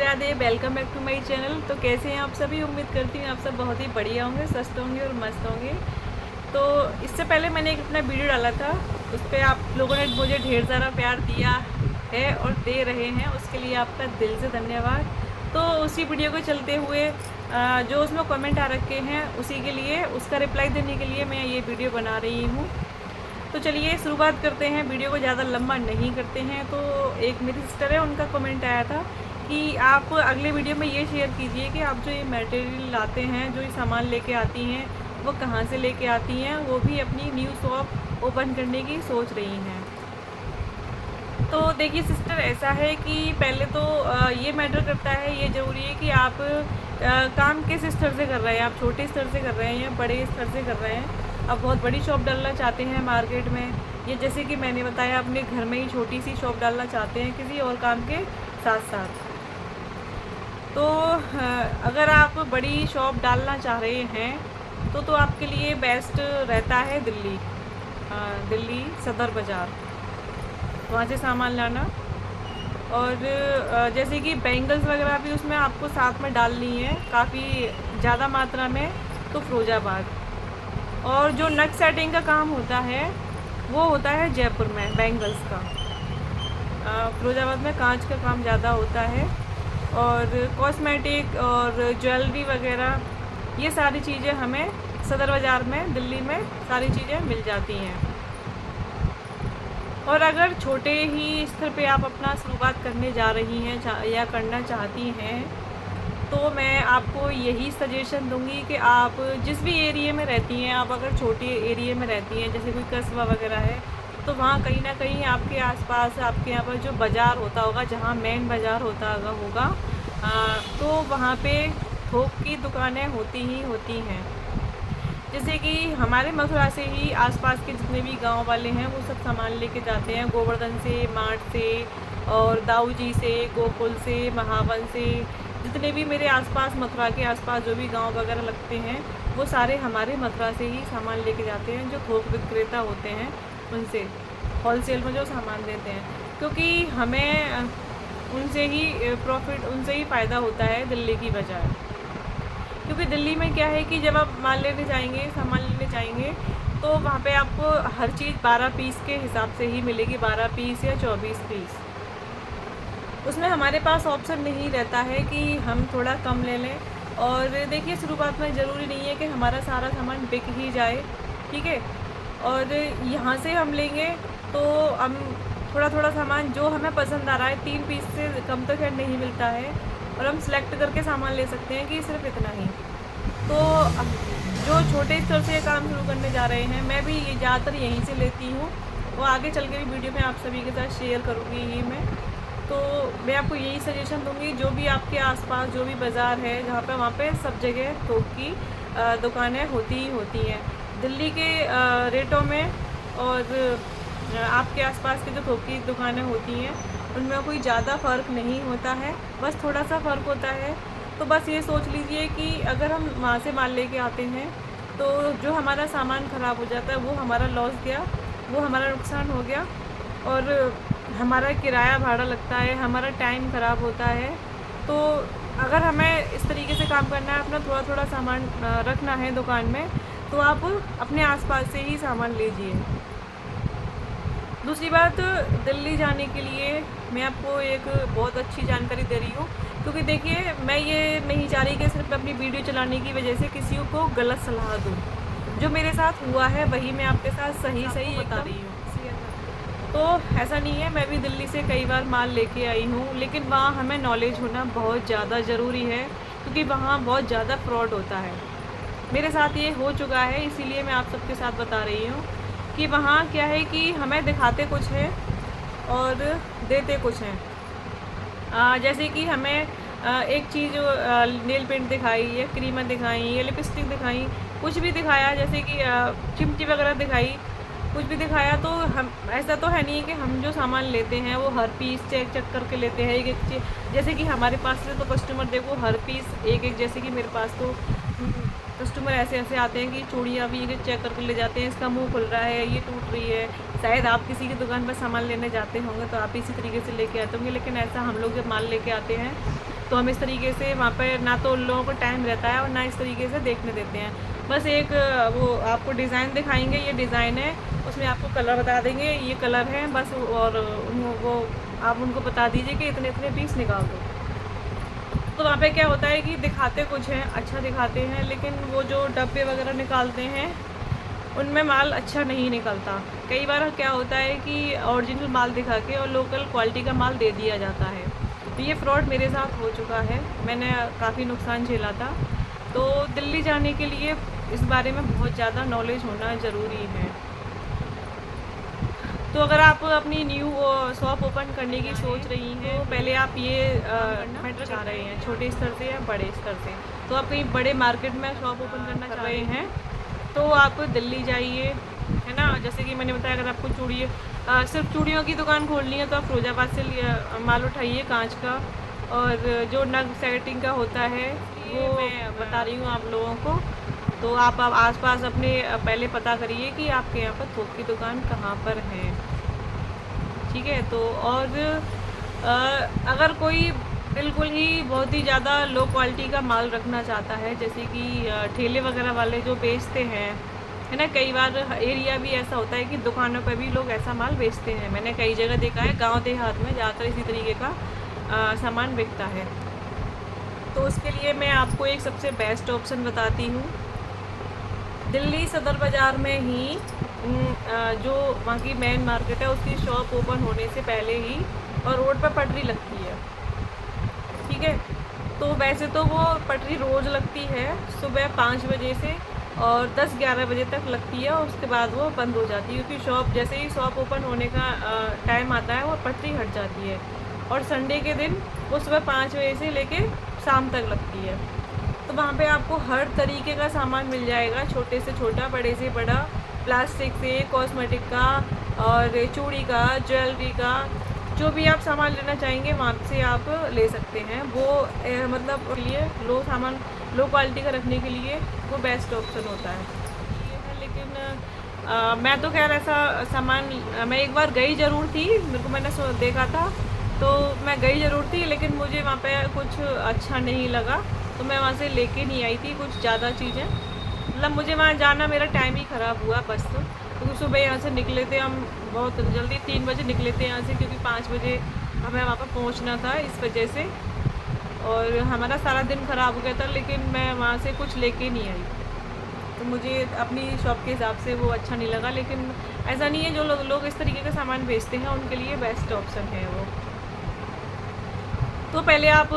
Radhe. Welcome back to my channel. तो कैसे हैं आप सभी? उम्मीद करती हूँ आप सब बहुत ही बढ़िया होंगे, स्वस्थ होंगे और मस्त होंगे। तो इससे पहले मैंने एक अपना वीडियो डाला था, उस पर आप लोगों ने मुझे ढेर सारा प्यार दिया है और दे रहे हैं, उसके लिए आपका दिल से धन्यवाद। तो उसी वीडियो को चलते हुए जो उसमें कमेंट आ रखे हैं उसी के लिए, उसका रिप्लाई देने के लिए मैं ये वीडियो बना रही हूँ। तो चलिए शुरुआत करते हैं, वीडियो को ज़्यादा लंबा नहीं करते हैं। तो एक मेरी सिस्टर है, उनका कमेंट आया था कि आप अगले वीडियो में ये शेयर कीजिए कि आप जो ये मटेरियल लाते हैं, जो ये सामान लेके आती हैं, वो कहाँ से लेके आती हैं। वो भी अपनी न्यू शॉप ओपन करने की सोच रही हैं। तो देखिए सिस्टर, ऐसा है कि पहले तो ये मैटर करता है, ये ज़रूरी है कि आप काम किस स्तर से कर रहे हैं। आप छोटे स्तर से कर रहे हैं या बड़े स्तर से कर रहे हैं। आप बहुत बड़ी शॉप डालना चाहते हैं मार्केट में, या जैसे कि मैंने बताया अपने घर में ही छोटी सी शॉप डालना चाहते हैं किसी और काम के साथ साथ। तो अगर आप बड़ी शॉप डालना चाह रहे हैं तो आपके लिए बेस्ट रहता है दिल्ली सदर बाज़ार, वहाँ से सामान लाना। और जैसे कि बैंगल्स वगैरह भी उसमें आपको साथ में डालनी है काफ़ी ज़्यादा मात्रा में, तो फिरोज़ाबाद। और जो नग सेटिंग का काम होता है वो होता है जयपुर में बैंगल्स का। फिरोज़ाबाद में कांच का काम ज़्यादा होता है। और कॉस्मेटिक और ज्वेलरी वगैरह ये सारी चीज़ें हमें सदर बाज़ार में, दिल्ली में सारी चीज़ें मिल जाती हैं। और अगर छोटे ही स्तर पे आप अपना शुरुआत करने जा रही हैं या करना चाहती हैं, तो मैं आपको यही सजेशन दूंगी कि आप जिस भी एरिया में रहती हैं, आप अगर छोटे एरिया में रहती हैं, जैसे कोई कस्बा वगैरह है, तो वहाँ कहीं ना कहीं आपके आसपास आपके यहाँ पर जो बाज़ार होता होगा, जहाँ मेन बाज़ार होगा तो वहाँ पे थोक की दुकानें होती हैं। जैसे कि हमारे मथुरा से ही आसपास के जितने भी गांव वाले हैं वो सब सामान लेके जाते हैं, गोवर्धन से, मार्ट से, और दाऊजी से, गोकुल से, महावन से। जितने भी मेरे आसपास, मथुरा के आसपास जो भी गांव वगैरह लगते हैं, वो सारे हमारे मथुरा से ही सामान लेके जाते हैं, जो थोक विक्रेता होते हैं उनसे, होलसेल में जो सामान देते हैं। क्योंकि हमें उनसे ही प्रॉफिट, उनसे ही फ़ायदा होता है दिल्ली की बजाय। क्योंकि दिल्ली में क्या है कि जब आप माल लेने जाएंगे, सामान लेने जाएंगे, तो वहाँ पे आपको हर चीज़ 12 पीस के हिसाब से ही मिलेगी, 12 पीस या 24 पीस। उसमें हमारे पास ऑप्शन नहीं रहता है कि हम थोड़ा कम ले लें। और देखिए शुरुआत में ज़रूरी नहीं है कि हमारा सारा सामान बिक ही जाए, ठीक है। और यहाँ से हम लेंगे तो हम थोड़ा थोड़ा सामान जो हमें पसंद आ रहा है, 3 पीस से कम तो खैर नहीं मिलता है, और हम सेलेक्ट करके सामान ले सकते हैं कि सिर्फ इतना ही। तो जो छोटे स्तर से काम शुरू करने जा रहे हैं, मैं भी ये ज़्यादातर यहीं से लेती हूँ, वो आगे चल के भी वीडियो में आप सभी के साथ शेयर करूँगी ही मैं। तो मैं आपको यही सजेशन दूँगी, जो भी आपके आसपास जो भी बाज़ार है जहाँ पे, वहाँ पे सब जगह थोक की दुकानें होती हैं दिल्ली के रेटों में। और आपके आसपास के जो थोक की दुकानें होती हैं उनमें कोई ज़्यादा फ़र्क नहीं होता है, बस थोड़ा सा फ़र्क होता है। तो बस ये सोच लीजिए कि अगर हम वहाँ से माल लेके आते हैं तो जो हमारा सामान ख़राब हो जाता है वो हमारा लॉस गया, वो हमारा नुकसान हो गया, और हमारा किराया भाड़ा लगता है, हमारा टाइम ख़राब होता है। तो अगर हमें इस तरीके से काम करना है, अपना थोड़ा थोड़ा सामान रखना है दुकान में, तो आप अपने आसपास से ही सामान लीजिए। दूसरी बात, दिल्ली जाने के लिए मैं आपको एक बहुत अच्छी जानकारी दे रही हूँ। क्योंकि देखिए, मैं ये नहीं चाह रही कि सिर्फ अपनी वीडियो चलाने की वजह से किसी को गलत सलाह दूँ। जो मेरे साथ हुआ है वही मैं आपके साथ सही बता रही हूँ। तो ऐसा नहीं है, मैं भी दिल्ली से कई बार माल लेके आई हूँ, लेकिन वहाँ हमें नॉलेज होना बहुत ज़्यादा ज़रूरी है, क्योंकि वहाँ बहुत ज़्यादा फ्रॉड होता है। मेरे साथ ये हो चुका है, इसीलिए मैं आप सबके साथ बता रही हूँ कि वहाँ क्या है कि हमें दिखाते कुछ है और देते कुछ हैं। जैसे कि हमें एक चीज़ नेल पेंट दिखाई, या क्रीमें दिखाई, या लिपस्टिक दिखाई, कुछ भी दिखाया, जैसे कि चिमटी वगैरह दिखाई, कुछ भी दिखाया, तो हम, ऐसा तो है नहीं कि हम जो सामान लेते हैं वो हर पीस चेक करके लेते हैं एक एक चीज़। जैसे कि हमारे पास से तो कस्टमर देखो हर पीस एक एक, जैसे कि मेरे पास तो कस्टमर ऐसे आते हैं कि चूड़ियाँ भी ये चेक करके ले जाते हैं, इसका मुंह खुल रहा है, ये टूट रही है। शायद आप किसी की दुकान पर सामान लेने जाते होंगे तो आप इसी तरीके से लेके आते होंगे, लेकिन ऐसा हम लोग जब माल लेके आते हैं तो हम इस तरीके से वहाँ पर ना तो उन लोगों को टाइम रहता है और ना इस तरीके से देखने देते हैं। बस एक वो आपको डिज़ाइन दिखाएंगे, ये डिज़ाइन है, उसमें आपको कलर बता देंगे ये कलर है बस, और वो आप उनको बता दीजिए कि इतने इतने पीस निकाल दो। तो वहाँ पे क्या होता है कि दिखाते कुछ हैं, अच्छा दिखाते हैं, लेकिन वो जो डब्बे वगैरह निकालते हैं उनमें माल अच्छा नहीं निकलता। कई बार क्या होता है कि ओरिजिनल माल दिखा के और लोकल क्वालिटी का माल दे दिया जाता है। तो ये फ्रॉड मेरे साथ हो चुका है, मैंने काफ़ी नुकसान झेला था। तो दिल्ली जाने के लिए इस बारे में बहुत ज़्यादा नॉलेज होना ज़रूरी है। तो अगर आप अपनी न्यू शॉप ओपन करने की सोच रही हैं, तो पहले आप ये मैटर चाह रहे हैं छोटे स्तर से या बड़े स्तर से, तो आप कहीं बड़े मार्केट में शॉप ओपन करना चाह रहे हैं तो आप दिल्ली जाइए, है ना। जैसे कि मैंने बताया, अगर आपको सिर्फ चूड़ियों की दुकान खोलनी है तो आप फिरोजाबाद से माल उठाइए कांच का, और जो नग सेटिंग का होता है वो मैं बता रही हूँ आप लोगों को। तो आप आसपास अपने पहले पता करिए कि आपके यहाँ पर थोक की दुकान कहाँ पर है, ठीक है। तो और अगर कोई बिल्कुल ही बहुत ही ज़्यादा लो क्वालिटी का माल रखना चाहता है, जैसे कि ठेले वगैरह वाले जो बेचते हैं, है ना, कई बार एरिया भी ऐसा होता है कि दुकानों पर भी लोग ऐसा माल बेचते हैं। मैंने कई जगह देखा है, गांव देहात में ज़्यादातर इसी तरीके का सामान बिकता है। तो उसके लिए मैं आपको एक सबसे बेस्ट ऑप्शन बताती हूँ। दिल्ली सदर बाज़ार में ही जो वहाँ की मेन मार्केट है उसकी शॉप ओपन होने से पहले ही और रोड पर पटरी लगती है, ठीक है। तो वैसे तो वो पटरी रोज़ लगती है सुबह 5 बजे से और 10-11 बजे तक लगती है, और उसके बाद वो बंद हो जाती है, क्योंकि शॉप जैसे ही शॉप ओपन होने का टाइम आता है वो पटरी हट जाती है। और संडे के दिन वो सुबह 5 बजे से लेके शाम तक लगती है। तो वहाँ पे आपको हर तरीके का सामान मिल जाएगा, छोटे से छोटा, बड़े से बड़ा, प्लास्टिक से, कॉस्मेटिक का और चूड़ी का, ज्वेलरी का, जो भी आप सामान लेना चाहेंगे वहाँ से आप ले सकते हैं। वो मतलब लिए लो क्वालिटी का रखने के लिए वो बेस्ट ऑप्शन होता है, ये है। लेकिन मैं तो खैर ऐसा सामान मैं एक बार गई ज़रूर थी, मेरे को मैंने देखा था तो मैं गई ज़रूर थी, लेकिन मुझे वहाँ पे कुछ अच्छा नहीं लगा तो मैं वहाँ से लेके नहीं आई थी कुछ ज़्यादा चीज़ें। मतलब मुझे वहाँ जाना, मेरा टाइम ही ख़राब हुआ बस। तो क्योंकि सुबह यहाँ से निकले थे हम बहुत जल्दी, 3 बजे निकले थे यहाँ से, क्योंकि 5 बजे हमें वहाँ पर पहुँचना था इस वजह से, और हमारा सारा दिन ख़राब हो गया था। लेकिन मैं वहाँ से कुछ लेके नहीं आई, तो मुझे अपनी शॉप के हिसाब से वो अच्छा नहीं लगा। लेकिन ऐसा नहीं है, जो लोग इस तरीके का सामान बेचते हैं उनके लिए बेस्ट ऑप्शन है वो। तो पहले आप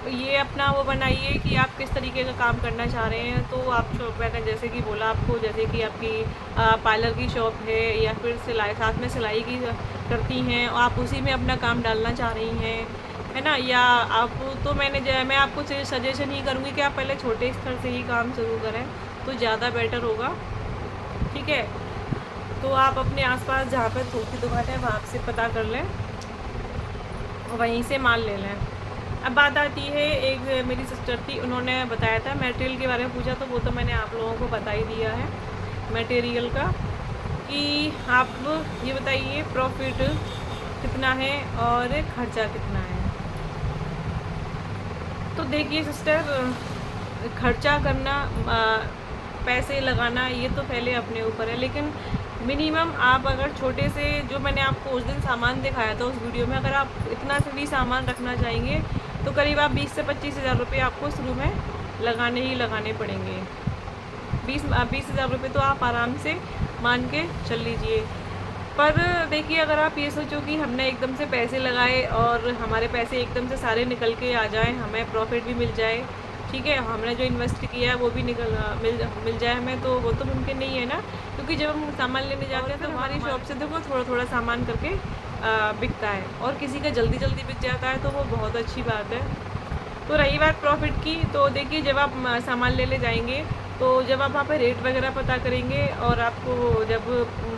ये अपना वो बनाइए कि आप किस तरीके का काम करना चाह रहे हैं। तो आप मैंने जैसे कि बोला आपको, जैसे कि आपकी पार्लर की शॉप है या फिर साथ में सिलाई की करती हैं, आप उसी में अपना काम डालना चाह रही हैं, है ना। या आप तो मैं आपको सजेशन ही करूँगी कि आप पहले छोटे स्तर से ही काम शुरू करें तो ज़्यादा बेटर होगा, ठीक है। तो आप अपने आसपास जहाँ पर थोक की दुकान है वहाँ से पता कर लें, वहीं से माल ले लें। अब बात आती है, एक मेरी सिस्टर थी, उन्होंने बताया था मटेरियल के बारे में पूछा, तो वो तो मैंने आप लोगों को बता ही दिया है मटेरियल का, कि आप ये बताइए प्रॉफिट कितना है और खर्चा कितना है। तो देखिए सिस्टर, खर्चा करना, पैसे लगाना, ये तो पहले अपने ऊपर है, लेकिन मिनिमम आप अगर छोटे से, जो मैंने आपको उस दिन सामान दिखाया था उस वीडियो में, अगर आप इतना से भी सामान रखना चाहेंगे तो करीब आप 20 से 25 हज़ार रुपये आपको शुरू में लगाने पड़ेंगे। 20 हज़ार रुपये तो आप आराम से मान के चल लीजिए। पर देखिए, अगर आप ये सोचो कि हमने एकदम से पैसे लगाए और हमारे पैसे एकदम से सारे निकल के आ जाएं, हमें प्रॉफिट भी मिल जाए, ठीक है, हमने जो इन्वेस्ट किया है वो भी मिल जाए हमें, तो वो तो मुमकिन नहीं है ना। क्योंकि जब हम सामान लेने जाते हैं तो हमारी शॉप से देखो थोड़ा थोड़ा सामान करके बिकता है, और किसी का जल्दी जल्दी बिक जाता है तो वो बहुत अच्छी बात है। तो रही बात प्रॉफिट की, तो देखिए जब आप सामान लेने जाएंगे तो जब आप वहाँ पे रेट वगैरह पता करेंगे, और आपको जब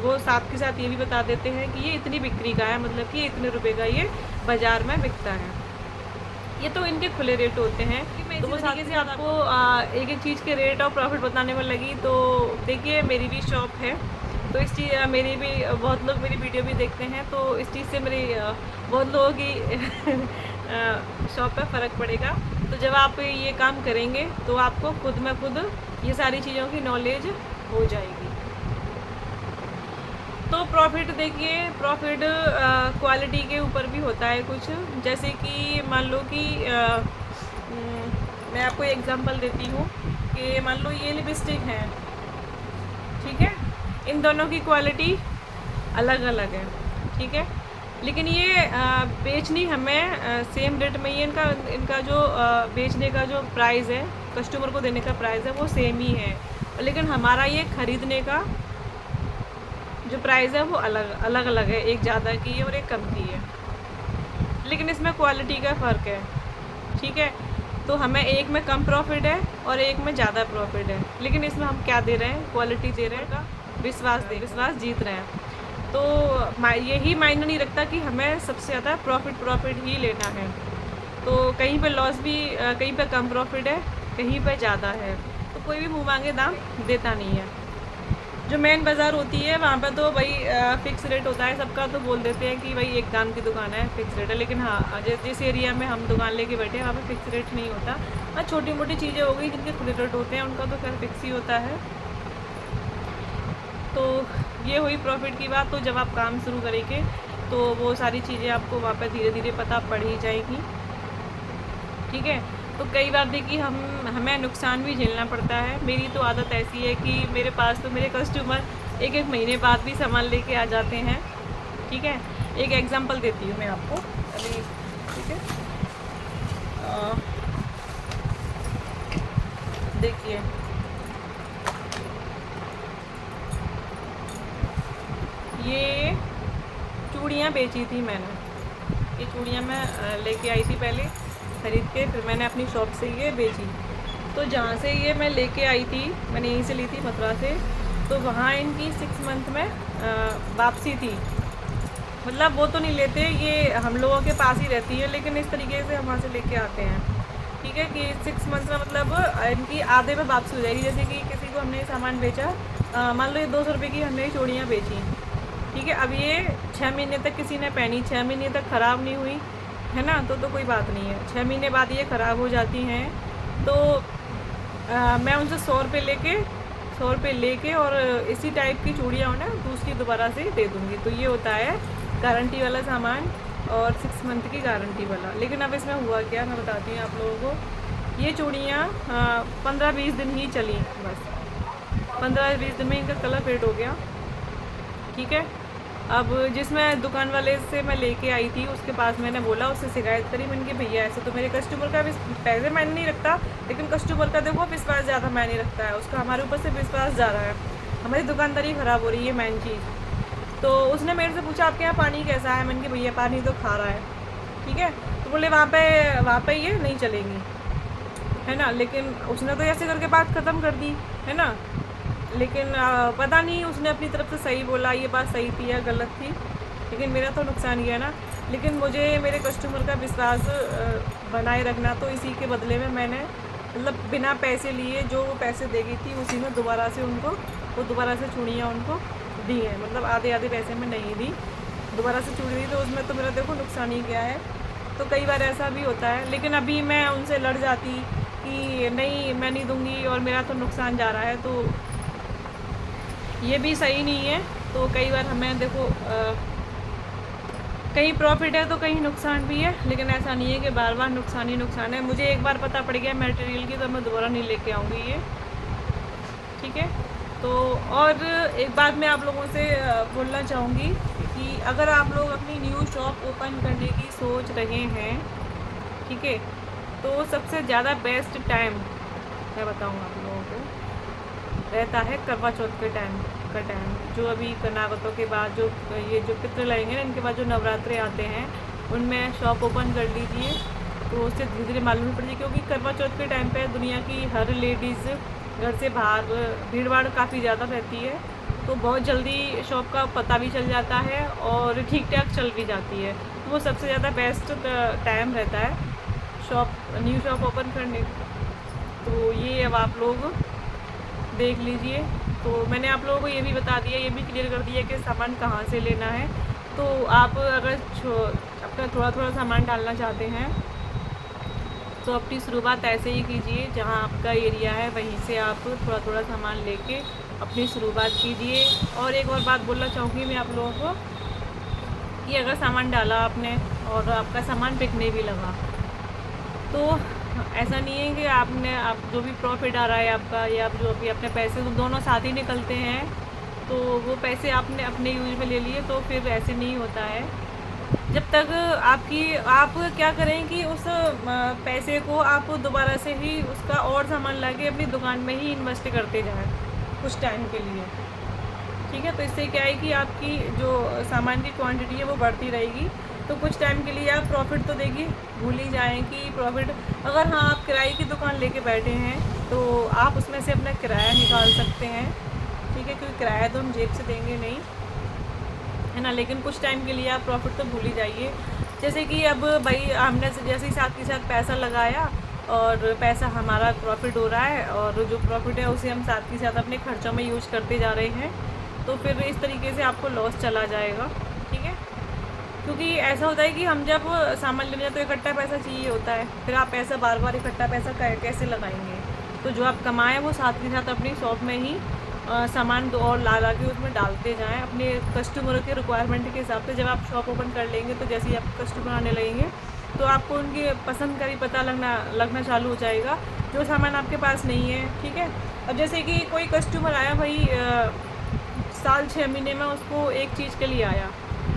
वो साथ के साथ ये भी बता देते हैं कि ये इतनी बिक्री का है, मतलब कि इतने रुपए का ये बाज़ार में बिकता है, ये तो इनके खुले रेट होते हैं। तो वो तरीके से आपको एक एक चीज़ के रेट और प्रॉफिट बताने में लगी। तो देखिए मेरी भी शॉप है, तो इस चीज़ मेरी भी बहुत लोग मेरी वीडियो भी देखते हैं, तो इस चीज़ से मेरी बहुत लोगों की शॉप पर फ़र्क पड़ेगा। तो जब आप ये काम करेंगे तो आपको खुद में खुद ये सारी चीज़ों की नॉलेज हो जाएगी। तो प्रॉफिट देखिए, प्रॉफिट क्वालिटी के ऊपर भी होता है कुछ। जैसे कि मान लो कि मैं आपको एग्जांपल देती हूँ कि मान लो ये लिपस्टिक है, ठीक है, इन दोनों की क्वालिटी अलग अलग है, ठीक है, लेकिन ये बेचनी हमें सेम रेट में ही इनका जो बेचने का जो प्राइस है, कस्टमर को देने का प्राइस है, वो सेम ही है, लेकिन हमारा ये ख़रीदने का जो प्राइस है वो अलग अलग है, एक ज़्यादा की है और एक कम की है, लेकिन इसमें क्वालिटी का फ़र्क है, ठीक है। तो हमें एक में कम प्रॉफिट है और एक में ज़्यादा प्रॉफिट है, लेकिन इसमें हम क्या दे रहे हैं, क्वालिटी दे रहे हैं, विश्वास जीत रहे हैं। तो यही मायने नहीं रखता कि हमें सबसे ज़्यादा प्रॉफिट ही लेना है। तो कहीं पे लॉस भी, कहीं पे कम प्रॉफिट है, कहीं पे ज़्यादा है, तो कोई भी मुँह मांगे दाम देता नहीं है। जो मेन बाज़ार होती है वहाँ पे तो भाई फ़िक्स रेट होता है सबका, तो बोल देते हैं कि भाई एक दाम की दुकान है, फ़िक्स रेट है। लेकिन हाँ, जिस एरिया में हम दुकान लेके बैठे हैं वहाँ पे फ़िक्स रेट नहीं होता। हाँ, छोटी मोटी चीज़ें हो गई जिनके खुले रेट होते हैं, उनका तो खैर फ़िक्स ही होता है। तो ये हुई प्रॉफिट की बात। तो जब आप काम शुरू करेंगे तो वो सारी चीज़ें आपको वहाँ पे धीरे धीरे पता पड़ ही जाएगी, ठीक है। तो कई बार देखिए हमें नुकसान भी झेलना पड़ता है। मेरी तो आदत ऐसी है कि मेरे पास तो मेरे कस्टमर एक एक महीने बाद भी सामान लेके आ जाते हैं, ठीक है। एक एग्जांपल देती हूँ मैं आपको अभी, ठीक है। देखिए ये चूड़ियाँ बेची थी मैंने, ये चूड़ियाँ मैं लेके आई थी पहले ख़रीद के, फिर मैंने अपनी शॉप से ये बेची। तो जहाँ से ये मैं लेके आई थी, मैंने यहीं से ली थी मथुरा से, तो वहाँ इनकी 6 मंथ में वापसी थी। मतलब वो तो नहीं लेते, ये हम लोगों के पास ही रहती है, लेकिन इस तरीके से हम वहाँ से लेके आते हैं, ठीक है, कि 6 मंथ में मतलब इनकी आधे में वापसी हो जाएगी। जैसे कि किसी को हमने सामान बेचा, मान लो ये 200 रुपये की हमने चूड़ियाँ बेची, ठीक है। अब ये 6 महीने तक किसी ने पहनी, 6 महीने तक ख़राब नहीं हुई, है ना, तो कोई बात नहीं है। 6 महीने बाद ये ख़राब हो जाती हैं, तो मैं उनसे 100 रुपये लेके और इसी टाइप की चूड़ियाँ उन्हें दूसरी दोबारा से दे दूँगी। तो ये होता है गारंटी वाला सामान और 6 मंथ की गारंटी वाला। लेकिन अब इसमें हुआ क्या, मैं बताती हूँ आप लोगों को। ये चूड़ियाँ 15-20 दिन ही चली, बस 15-20 दिन में इनका कलर फेड हो गया, ठीक है। अब जिसमें दुकान वाले से मैं लेके आई थी उसके पास मैंने बोला, उससे शिकायत करी, मैंने कि भैया ऐसे तो मेरे कस्टमर का पैसे मायने नहीं रखता, लेकिन कस्टमर का देखो विश्वास ज़्यादा मायने रखता है, उसका हमारे ऊपर से विश्वास ज़्यादा है, हमारी दुकानदारी ख़राब हो रही है मेन चीज़। तो उसने मेरे से पूछा आपके यहाँ पानी कैसा है, मैंने कि भैया पानी तो खा रहा है, ठीक है। तो बोले वहाँ पे ये नहीं चलेंगी, है ना। लेकिन उसने तो ऐसे करके बात ख़त्म कर दी, है ना। लेकिन पता नहीं उसने अपनी तरफ से सही बोला, ये बात सही थी या गलत थी, लेकिन मेरा तो नुकसान ही है ना। लेकिन मुझे मेरे कस्टमर का विश्वास बनाए रखना, तो इसी के बदले में मैंने मतलब बिना पैसे लिए जो वो पैसे दे गई थी उसी में दोबारा से चूड़ियाँ उनको दी हैं। मतलब आधे पैसे में नहीं दी, दोबारा से चूड़ी दी, तो उसमें तो मेरा देखो नुकसान ही गया है। तो कई बार ऐसा भी होता है, लेकिन अभी मैं उनसे लड़ जाती कि नहीं मैं नहीं दूँगी और मेरा तो नुकसान जा रहा है, तो ये भी सही नहीं है। तो कई बार हमें देखो कहीं प्रॉफिट है तो कहीं नुकसान भी है, लेकिन ऐसा नहीं है कि बार बार नुकसान ही नुकसान है। मुझे एक बार पता पड़ गया मटेरियल की, तो मैं दोबारा नहीं लेके आऊँगी ये, ठीक है। तो और एक बात मैं आप लोगों से बोलना चाहूँगी कि अगर आप लोग अपनी न्यू शॉप ओपन करने की सोच रहे हैं, ठीक है, तो सबसे ज़्यादा बेस्ट टाइम मैं बताऊँ आप लोगों को रहता है करवा चौथ के टाइम का टाइम। जो अभी कनागतों के बाद जो पितृ लगेंगे ना, इनके बाद जो नवरात्रे आते हैं उनमें शॉप ओपन कर लीजिए, तो उससे धीरे धीरे मालूम पड़ जाए। क्योंकि करवा चौथ के टाइम पे दुनिया की हर लेडीज़ घर से बाहर, भीड़ भाड़ काफ़ी ज़्यादा रहती है, तो बहुत जल्दी शॉप का पता भी चल जाता है और ठीक ठाक चल भी जाती है। तो वो सबसे ज़्यादा बेस्ट टाइम रहता है न्यू शॉप ओपन करने। तो ये अब आप लोग देख लीजिए। तो मैंने आप लोगों को ये भी बता दिया, ये भी क्लियर कर दिया कि सामान कहाँ से लेना है। तो आप अगर अपना थोड़ा थोड़ा सामान डालना चाहते हैं तो अपनी शुरुआत ऐसे ही कीजिए, जहाँ आपका एरिया है वहीं से आप थोड़ा थोड़ा सामान लेके अपनी शुरुआत कीजिए। और एक और बात बोलना चाहूँगी मैं आप लोगों को कि अगर सामान डाला आपने और आपका सामान बिकने भी लगा, तो ऐसा नहीं है कि आप जो भी प्रॉफिट आ रहा है आपका या आप जो भी अपने पैसे तो दोनों साथ ही निकलते हैं, तो वो पैसे आपने अपने यूज में ले लिए, तो फिर ऐसे नहीं होता है। जब तक आप क्या करें कि उस पैसे को आप दोबारा से ही उसका और सामान लाके अपनी दुकान में ही इन्वेस्ट करते जाएं कुछ टाइम के लिए, ठीक है। तो इससे क्या है कि आपकी जो सामान की क्वांटिटी है वो बढ़ती रहेगी। तो कुछ टाइम के लिए आप प्रॉफिट तो देखिए भूल ही जाएँ कि प्रॉफिट, अगर हाँ आप किराए की दुकान लेके बैठे हैं तो आप उसमें से अपना किराया निकाल सकते हैं, ठीक है, क्योंकि किराया तो हम जेब से देंगे नहीं, है ना। लेकिन कुछ टाइम के लिए आप प्रॉफिट तो भूल ही जाइए। जैसे कि अब भाई हमने जैसे ही साथ के साथ पैसा लगाया और पैसा हमारा प्रॉफिट हो रहा है, और जो प्रॉफिट है उसे हम साथ के साथ अपने खर्चों में यूज करते जा रहे हैं, तो फिर इस तरीके से आपको लॉस चला जाएगा, ठीक है। क्योंकि ऐसा होता है कि हम जब सामान लेने जाते तो इकट्ठा पैसा चाहिए होता है, फिर आप पैसा बार बार इकट्ठा पैसा कैसे लगाएंगे। तो जो आप कमाएं वो साथ के साथ अपनी शॉप में ही सामान दो और ला के उसमें डालते जाएं अपने कस्टमरों के रिक्वायरमेंट के हिसाब से। जब आप शॉप ओपन कर लेंगे तो जैसे ही आप कस्टमर आने लगेंगे तो आपको उनकी पसंद का भी पता लगना चालू हो जाएगा, जो सामान आपके पास नहीं है, ठीक है। अब जैसे कि कोई कस्टमर आया भाई साल 6 महीने में उसको एक चीज़ के लिए आया,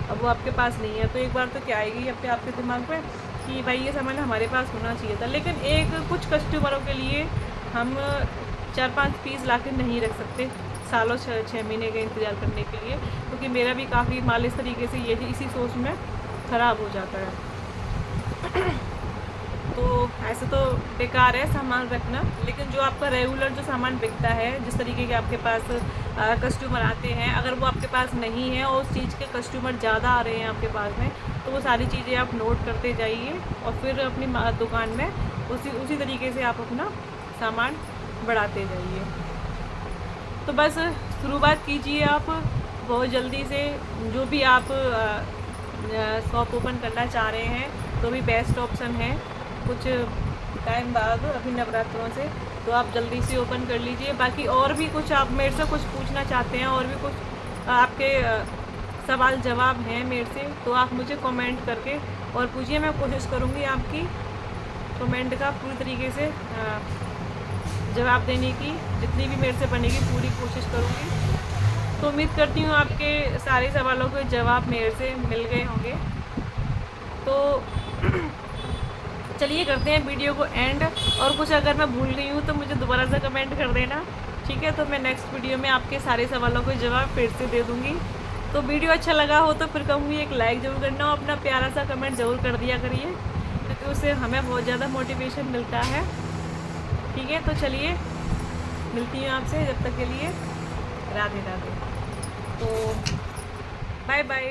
अब वो आपके पास नहीं है, तो एक बार तो क्या आएगी आपके दिमाग में कि भाई ये सामान हमारे पास होना चाहिए था। लेकिन कुछ कस्टमरों के लिए हम 4-5 पीस ला नहीं रख सकते सालों 6 महीने का इंतज़ार करने के लिए, क्योंकि मेरा भी काफ़ी माल इस तरीके से ये इसी सोच में ख़राब हो जाता है। तो ऐसे तो बेकार है सामान रखना। लेकिन जो आपका रेगुलर जो सामान बिकता है, जिस तरीके के आपके पास कस्टमर आते हैं, अगर वो आपके पास नहीं है और उस चीज़ के कस्टमर ज़्यादा आ रहे हैं आपके पास में, तो वो सारी चीज़ें आप नोट करते जाइए और फिर अपनी दुकान में उसी तरीके से आप अपना सामान बढ़ाते जाइए। तो बस शुरुआत कीजिए आप बहुत जल्दी से। जो भी आप शॉप ओपन करना चाह रहे हैं तो भी बेस्ट ऑप्शन है कुछ टाइम बाद अभी नवरात्रों से, तो आप जल्दी से ओपन कर लीजिए। बाकी और भी कुछ आप मेरे से कुछ पूछना चाहते हैं और भी कुछ आपके सवाल जवाब हैं मेरे से, तो आप मुझे कमेंट करके और पूछिए। मैं कोशिश करूँगी आपकी कमेंट का पूरी तरीके से जवाब देने की, जितनी भी मेरे से बनेगी पूरी कोशिश करूँगी। तो उम्मीद करती हूँ आपके सारे सवालों के जवाब मेरे से मिल गए होंगे। तो चलिए करते हैं वीडियो को एंड, और कुछ अगर मैं भूल गई हूँ तो मुझे दोबारा से कमेंट कर देना, ठीक है। तो मैं नेक्स्ट वीडियो में आपके सारे सवालों के जवाब फिर से दे दूँगी। तो वीडियो अच्छा लगा हो तो फिर कहूँगी एक लाइक ज़रूर करना और अपना प्यारा सा कमेंट ज़रूर कर दिया करिए, क्योंकि उससे हमें बहुत ज़्यादा मोटिवेशन मिलता है, ठीक है। तो चलिए मिलती हूँ आपसे, जब तक के लिए राधे राधे। तो बाय बाय।